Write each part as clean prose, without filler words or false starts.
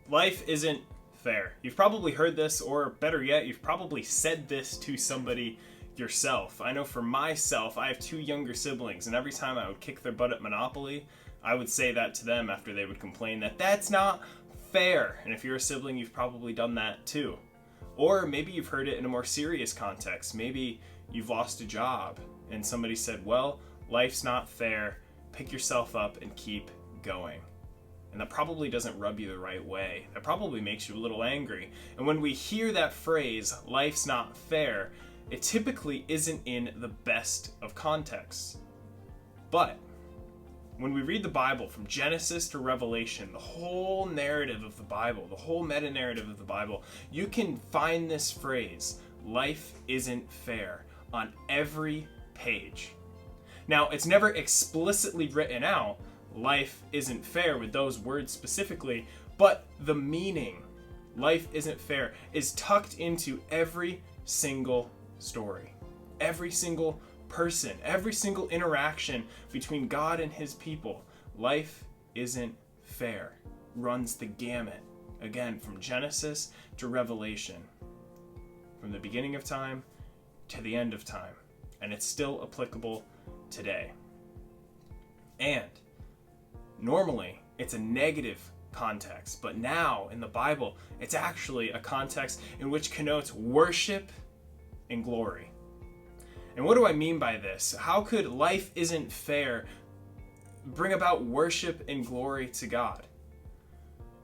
Life isn't fair. You've probably heard this, or better yet, you've probably said this to somebody yourself. I know for myself, I have two younger siblings, and every time I would kick their butt at Monopoly, I would say that to them after they would complain that that's not fair. And if you're a sibling, you've probably done that too. Or maybe you've heard it in a more serious context. Maybe you've lost a job and somebody said, well, life's not fair. Pick yourself up and keep going. And that probably doesn't rub you the right way. That probably makes you a little angry. And when we hear that phrase, life's not fair, it typically isn't in the best of contexts. But when we read the Bible from Genesis to Revelation, the whole narrative of the Bible, the whole meta-narrative of the Bible, you can find this phrase, life isn't fair, on every page. Now, it's never explicitly written out, life isn't fair with those words specifically, but the meaning, life isn't fair, is tucked into every single story. Every single person, every single interaction between God and his people. Life isn't fair. Runs the gamut. Again, from Genesis to Revelation. From the beginning of time to the end of time. And it's still applicable today. And normally, it's a negative context, but now in the Bible, it's actually a context in which connotes worship and glory. And what do I mean by this? How could life isn't fair bring about worship and glory to God?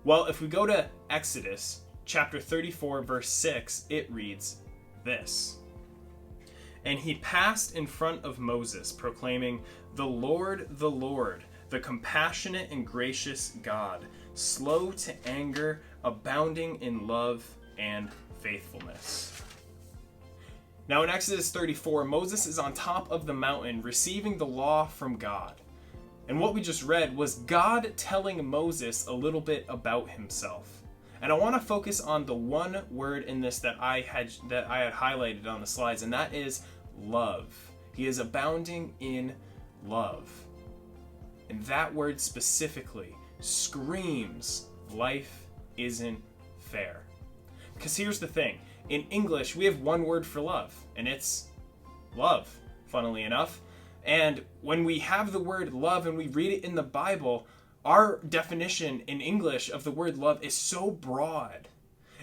Well, if we go to Exodus chapter 34, verse 6, it reads this. And he passed in front of Moses, proclaiming, the Lord, the compassionate and gracious God, slow to anger, abounding in love and faithfulness. Now in Exodus 34, Moses is on top of the mountain receiving the law from God. And what we just read was God telling Moses a little bit about himself. And I want to focus on the one word in this that I had highlighted on the slides, and that is love. He is abounding in love. And that word specifically screams life isn't fair. Because here's the thing. In English, we have one word for love, and it's love, funnily enough. And when we have the word love and we read it in the Bible, our definition in English of the word love is so broad.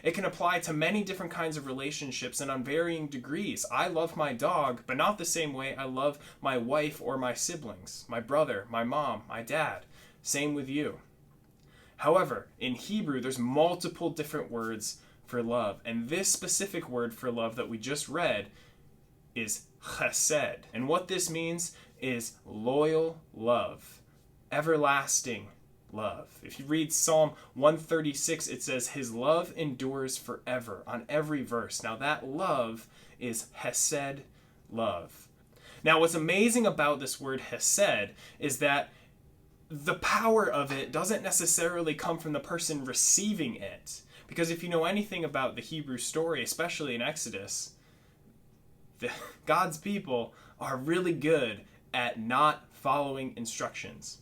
It can apply to many different kinds of relationships and on varying degrees. I love my dog, but not the same way I love my wife or my siblings, my brother, my mom, my dad. Same with you. However, in Hebrew, there's multiple different words for love. And this specific word for love that we just read is chesed. And what this means is loyal love, everlasting love. If you read Psalm 136, it says his love endures forever on every verse. Now that love is hesed love. Now what's amazing about this word hesed is that the power of it doesn't necessarily come from the person receiving it. Because if you know anything about the Hebrew story, especially in Exodus, God's people are really good at not following instructions.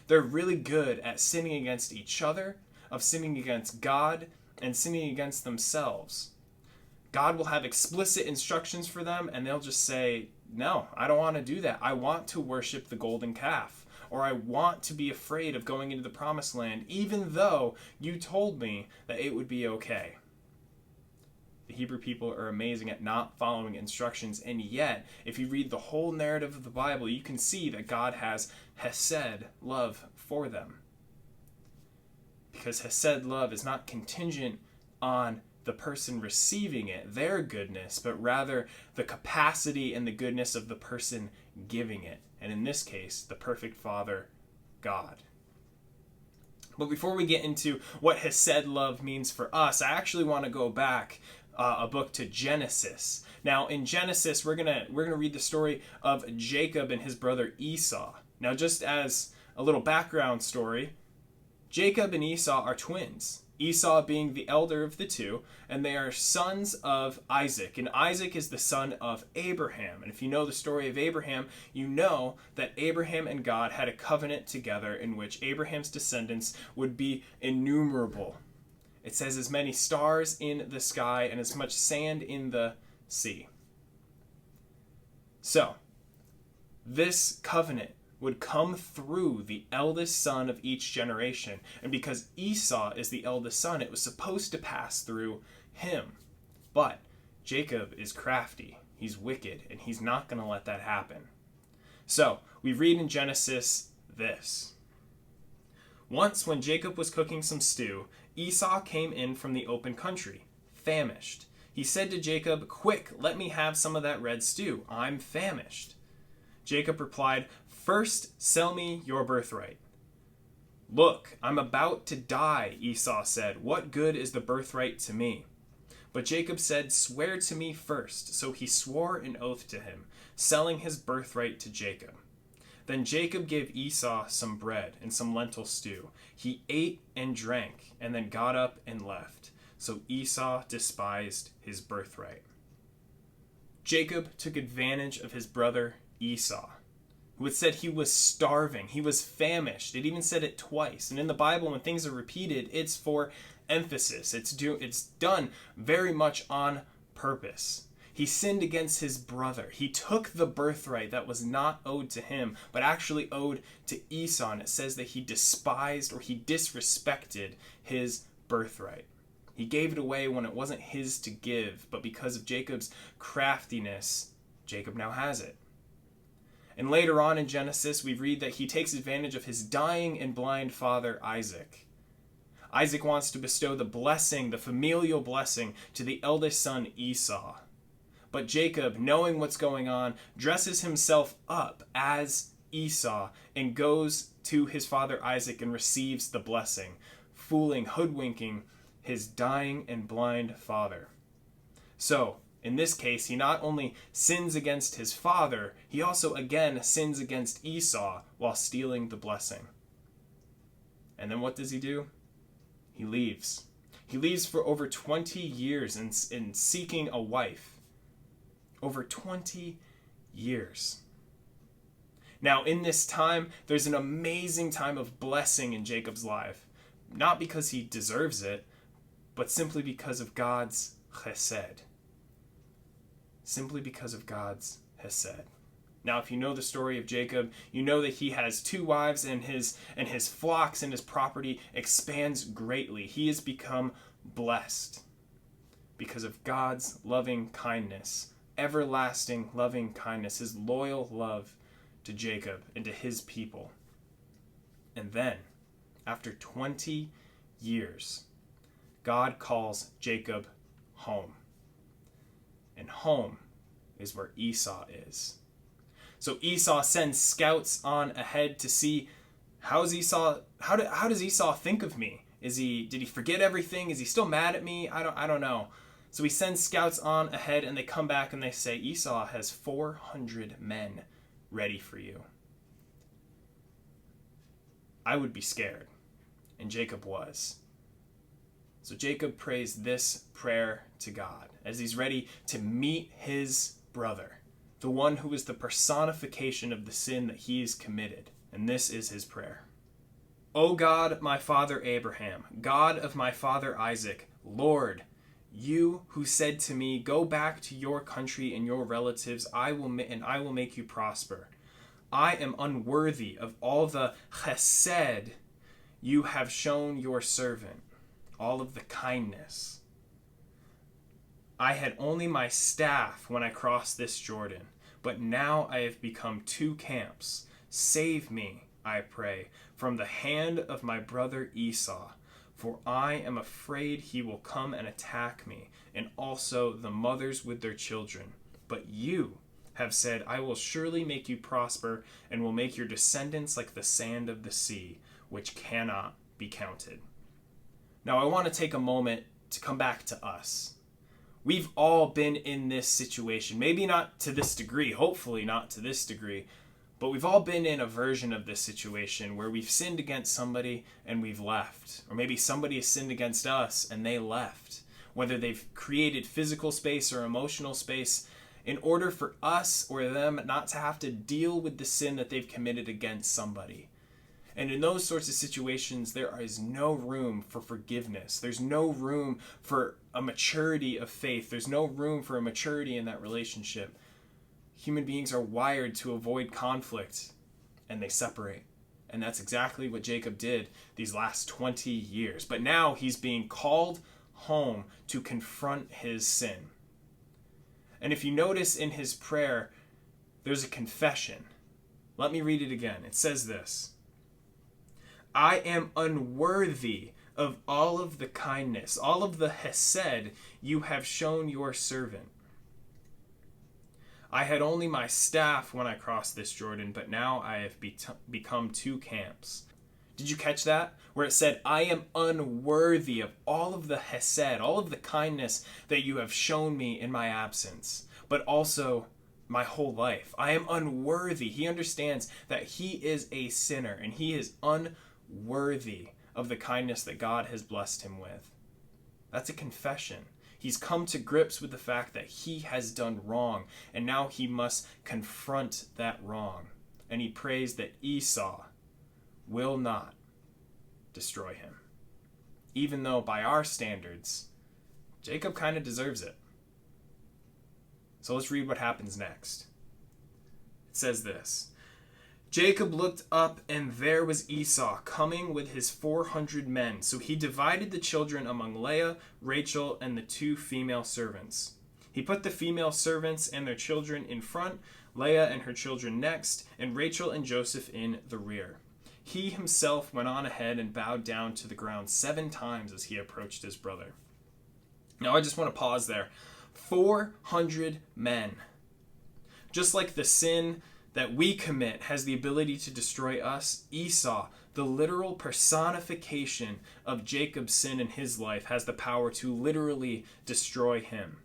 They're really good at sinning against each other, of sinning against God, and sinning against themselves. God will have explicit instructions for them, and they'll just say, no, I don't want to do that. I want to worship the golden calf. Or I want to be afraid of going into the promised land, even though you told me that it would be okay. The Hebrew people are amazing at not following instructions, and yet, if you read the whole narrative of the Bible, you can see that God has hesed love for them. Because hesed love is not contingent on the person receiving it, their goodness, but rather the capacity and the goodness of the person giving it. And in this case, the perfect Father, God. But before we get into what hesed love means for us, I actually want to go back a book to Genesis. Now, in Genesis, we're gonna read the story of Jacob and his brother Esau. Now, just as a little background story, Jacob and Esau are twins. Esau being the elder of the two, and they are sons of Isaac. And Isaac is the son of Abraham. And if you know the story of Abraham, you know that Abraham and God had a covenant together in which Abraham's descendants would be innumerable. It says as many stars in the sky and as much sand in the sea. So, this covenant would come through the eldest son of each generation. And because Esau is the eldest son, it was supposed to pass through him. But Jacob is crafty, he's wicked, and he's not going to let that happen. So, we read in Genesis this. Once when Jacob was cooking some stew, Esau came in from the open country, famished. He said to Jacob, "Quick, let me have some of that red stew. I'm famished." Jacob replied, "First, sell me your birthright." "Look, I'm about to die," Esau said. "What good is the birthright to me?" But Jacob said, "Swear to me first." So he swore an oath to him, selling his birthright to Jacob. Then Jacob gave Esau some bread and some lentil stew. He ate and drank, and then got up and left. So Esau despised his birthright. Jacob took advantage of his brother Esau, who had said he was starving, he was famished. It even said it twice. And in the Bible, when things are repeated, it's for emphasis. It's done very much on purpose. He sinned against his brother. He took the birthright that was not owed to him, but actually owed to Esau. And it says that he despised or he disrespected his birthright. He gave it away when it wasn't his to give, but because of Jacob's craftiness, Jacob now has it. And later on in Genesis, we read that he takes advantage of his dying and blind father, Isaac. Isaac wants to bestow the blessing, the familial blessing, to the eldest son, Esau. But Jacob, knowing what's going on, dresses himself up as Esau and goes to his father Isaac and receives the blessing, hoodwinking his dying and blind father. So, in this case, he not only sins against his father, he also again sins against Esau while stealing the blessing. And then what does he do? He leaves. He leaves for over 20 years in seeking a wife. Over 20 years. Now, in this time, there's an amazing time of blessing in Jacob's life. Not because he deserves it, but simply because of God's chesed. Simply because of God's chesed. Now, if you know the story of Jacob, you know that he has 2 wives and his flocks and his property expands greatly. He has become blessed because of God's loving kindness, everlasting loving kindness, his loyal love to Jacob and to his people. And then, after 20 years, God calls Jacob home. And home is where Esau is. So Esau sends scouts on ahead to see how does Esau think of me? Did he forget everything? Is he still mad at me? I don't know. So he sends scouts on ahead, and they come back and they say, Esau has 400 men ready for you. I would be scared, and Jacob was. So Jacob prays this prayer to God as he's ready to meet his brother, the one who is the personification of the sin that he's committed. And this is his prayer. O God, my father Abraham, God of my father Isaac, Lord, you who said to me, go back to your country and your relatives, I will make you prosper. I am unworthy of all the chesed you have shown your servant, all of the kindness. I had only my staff when I crossed this Jordan, but now I have become 2 camps. Save me, I pray, from the hand of my brother Esau, for I am afraid he will come and attack me, and also the mothers with their children. But you have said, I will surely make you prosper, and will make your descendants like the sand of the sea, which cannot be counted. Now I want to take a moment to come back to us. We've all been in this situation, maybe not to this degree, hopefully not to this degree, but we've all been in a version of this situation where we've sinned against somebody and we've left. Or maybe somebody has sinned against us and they left. Whether they've created physical space or emotional space in order for us or them not to have to deal with the sin that they've committed against somebody. And in those sorts of situations, there is no room for forgiveness. There's no room for a maturity of faith. There's no room for a maturity in that relationship. Human beings are wired to avoid conflict, and they separate. And that's exactly what Jacob did these last 20 years. But now he's being called home to confront his sin. And if you notice in his prayer, there's a confession. Let me read it again. It says this: I am unworthy of all of the kindness, all of the hesed you have shown your servant. I had only my staff when I crossed this Jordan, but now I have become two camps. Did you catch that? Where it said, I am unworthy of all of the hesed, all of the kindness that you have shown me in my absence, but also my whole life. I am unworthy. He understands that he is a sinner, and he is unworthy of the kindness that God has blessed him with. That's a confession. He's come to grips with the fact that he has done wrong, and now he must confront that wrong. And he prays that Esau will not destroy him. Even though by our standards, Jacob kind of deserves it. So let's read what happens next. It says this: Jacob looked up, and there was Esau coming with his 400 men. So he divided the children among Leah, Rachel, and the 2 female servants. He put the female servants and their children in front, Leah and her children next, and Rachel and Joseph in the rear. He himself went on ahead and bowed down to the ground 7 times as he approached his brother. Now I just want to pause there. 400 men. Just like the sin that we commit has the ability to destroy us, Esau, the literal personification of Jacob's sin in his life, has the power to literally destroy him.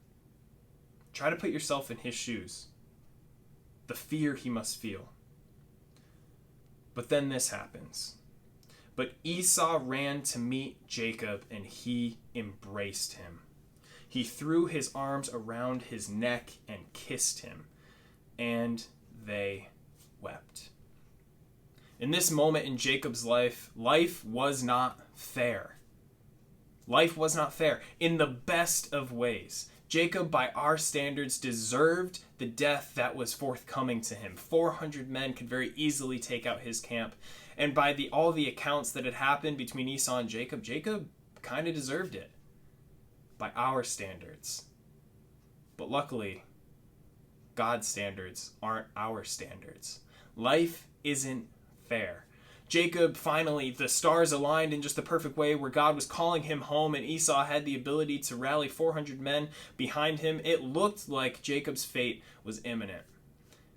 Try to put yourself in his shoes. The fear he must feel. But then this happens. But Esau ran to meet Jacob, and he embraced him. He threw his arms around his neck and kissed him, and they wept. In this moment in Jacob's life, life was not fair. Life was not fair in the best of ways. Jacob, by our standards, deserved the death that was forthcoming to him. 400 men could very easily take out his camp. And by all the accounts that had happened between Esau and Jacob, Jacob kind of deserved it by our standards. But luckily, God's standards aren't our standards. Life isn't fair. Jacob, finally, the stars aligned in just the perfect way where God was calling him home, and Esau had the ability to rally 400 men behind him. It looked like Jacob's fate was imminent.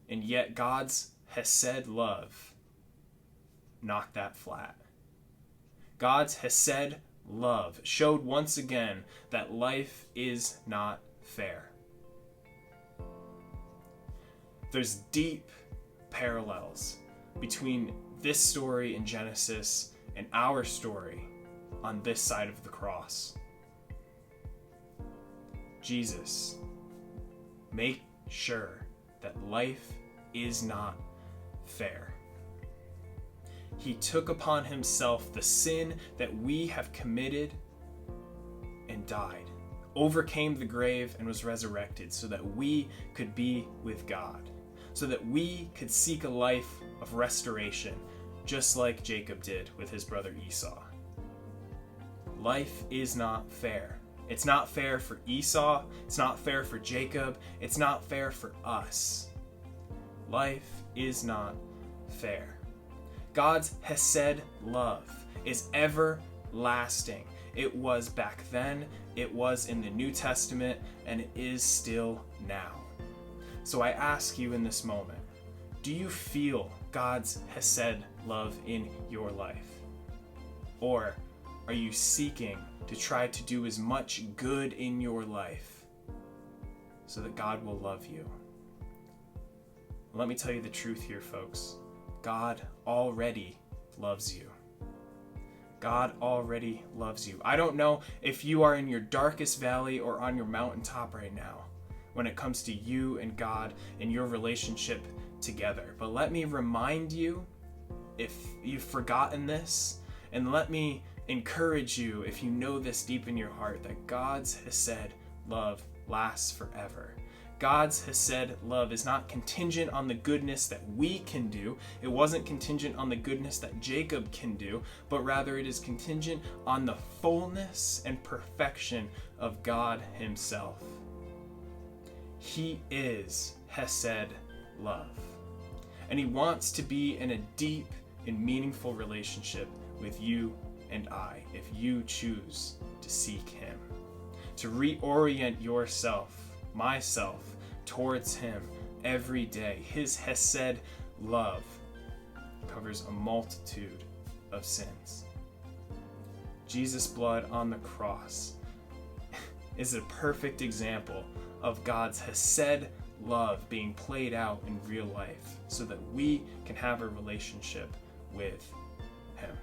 And yet God's hesed love knocked that flat. God's hesed love showed once again that life is not fair. There's deep parallels between this story in Genesis and our story on this side of the cross. Jesus, make sure that life is not fair. He took upon himself the sin that we have committed and died, overcame the grave and was resurrected so that we could be with God, so that we could seek a life of restoration, just like Jacob did with his brother Esau. Life is not fair. It's not fair for Esau. It's not fair for Jacob. It's not fair for us. Life is not fair. God's hesed love is everlasting. It was back then, it was in the New Testament, and it is still now. So I ask you in this moment, do you feel God's hesed love in your life? Or are you seeking to try to do as much good in your life so that God will love you? Let me tell you the truth here, folks. God already loves you. God already loves you. I don't know if you are in your darkest valley or on your mountaintop right now when it comes to you and God and your relationship together. But let me remind you if you've forgotten this, and let me encourage you, if you know this deep in your heart, that God's Hesed love lasts forever. God's Hesed love is not contingent on the goodness that we can do. It wasn't contingent on the goodness that Jacob can do, but rather it is contingent on the fullness and perfection of God Himself. He is Hesed love. And He wants to be in a deep and meaningful relationship with you and I, if you choose to seek Him. To reorient yourself, myself, towards Him every day. His Hesed love covers a multitude of sins. Jesus' blood on the cross is a perfect example of God's Hesed love being played out in real life so that we can have a relationship with Him.